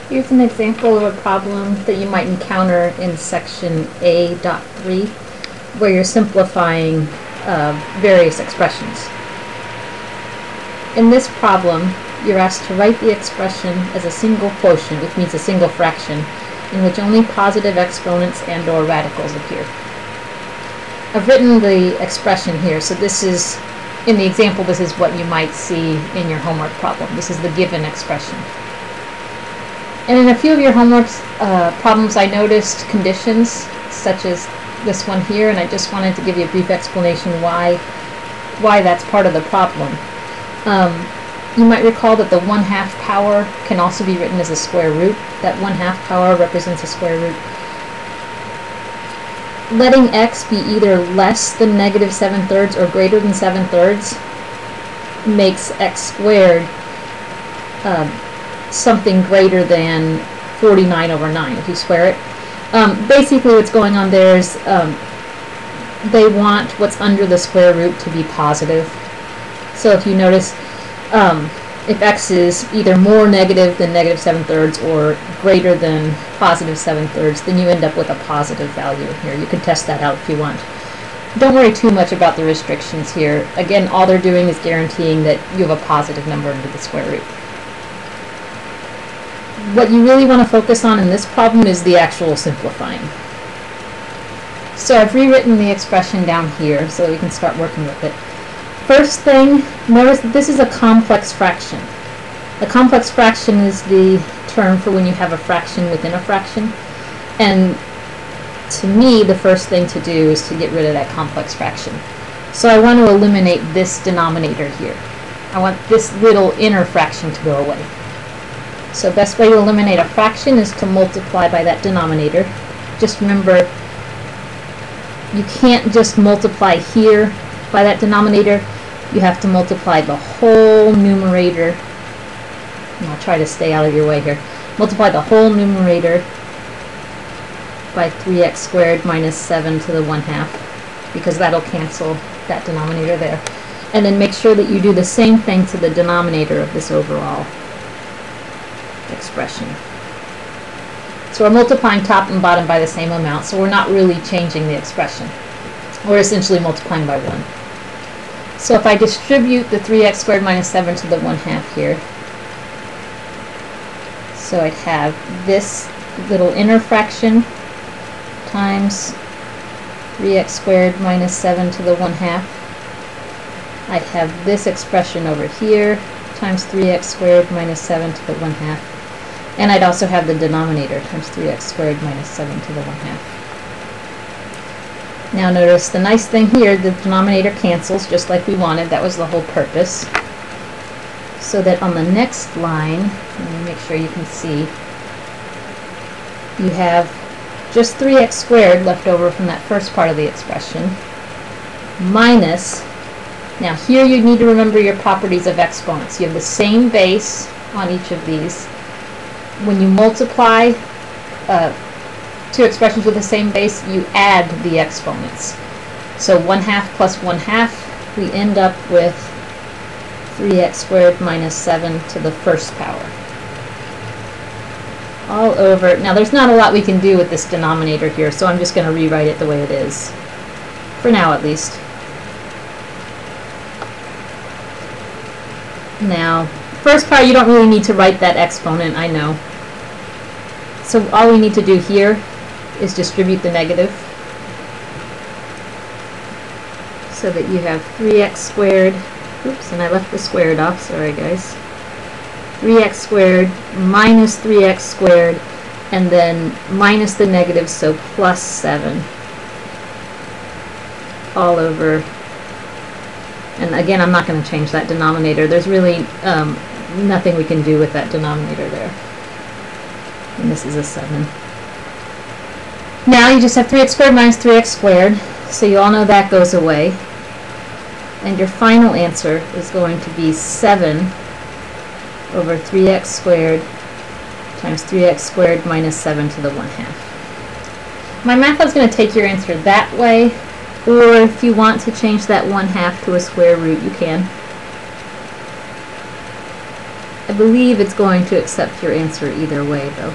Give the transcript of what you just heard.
Here's an example of a problem that you might encounter in section A.3, where you're simplifying various expressions. In this problem, you're asked to write the expression as a single quotient, which means a single fraction, in which only positive exponents and/or radicals appear. I've written the expression here, so this is, in the example, this is what you might see in your homework problem. This is the given expression. And in a few of your homework problems, I noticed conditions, such as this one here, and I just wanted to give you a brief explanation why that's part of the problem. You might recall that the 1/2 power can also be written as a square root. That 1/2 power represents a square root. Letting x be either less than -7/3 or greater than 7/3 makes x squared something greater than 49/9 if you square it. Basically what's going on there is they want what's under the square root to be positive. So if you notice, if x is either more negative than -7/3 or greater than +7/3, then you end up with a positive value here. You can test that out if you want. Don't worry too much about the restrictions here. Again, all they're doing is guaranteeing that you have a positive number under the square root. What you really want to focus on in this problem is the actual simplifying. So I've rewritten the expression down here so that we can start working with it. First thing, notice that this is a complex fraction. A complex fraction is the term for when you have a fraction within a fraction. And to me, the first thing to do is to get rid of that complex fraction. So I want to eliminate this denominator here. I want this little inner fraction to go away. So best way to eliminate a fraction is to multiply by that denominator. Just remember, you can't just multiply here by that denominator. You have to multiply the whole numerator. And I'll try to stay out of your way here. Multiply the whole numerator by 3x squared minus 7 to the 1/2, because that'll cancel that denominator there. And then make sure that you do the same thing to the denominator of this overall expression. So we're multiplying top and bottom by the same amount, so we're not really changing the expression. We're essentially multiplying by 1. So if I distribute the 3x squared minus 7 to the 1/2 here, so I'd have this little inner fraction times 3x squared minus 7 to the 1/2. I'd have this expression over here times 3x squared minus 7 to the 1/2. And I'd also have the denominator times 3x squared minus 7 to the 1/2. Now notice the nice thing here, the denominator cancels just like we wanted. That was the whole purpose. So that on the next line, let me make sure you can see, you have just 3x squared left over from that first part of the expression, minus, now here you need to remember your properties of exponents. You have the same base on each of these. When you multiply two expressions with the same base, you add the exponents. So 1/2 plus 1/2, we end up with 3x squared minus 7 to the first power. All over. Now there's not a lot we can do with this denominator here, so I'm just going to rewrite it the way it is. For now at least. Now, first part, you don't really need to write that exponent, I know. So all we need to do here is distribute the negative, so that you have 3x squared, oops, and I left the squared off, sorry guys, 3x squared minus 3x squared, and then minus the negative, so plus 7, all over. And again, I'm not going to change that denominator. There's really nothing we can do with that denominator there. And this is a 7. Now you just have 3x squared minus 3x squared, so you all know that goes away. And your final answer is going to be 7 over 3x squared times 3x squared minus 7 to the 1/2. My math is going to take your answer that way, or if you want to change that 1/2 to a square root, you can. I believe it's going to accept your answer either way, though.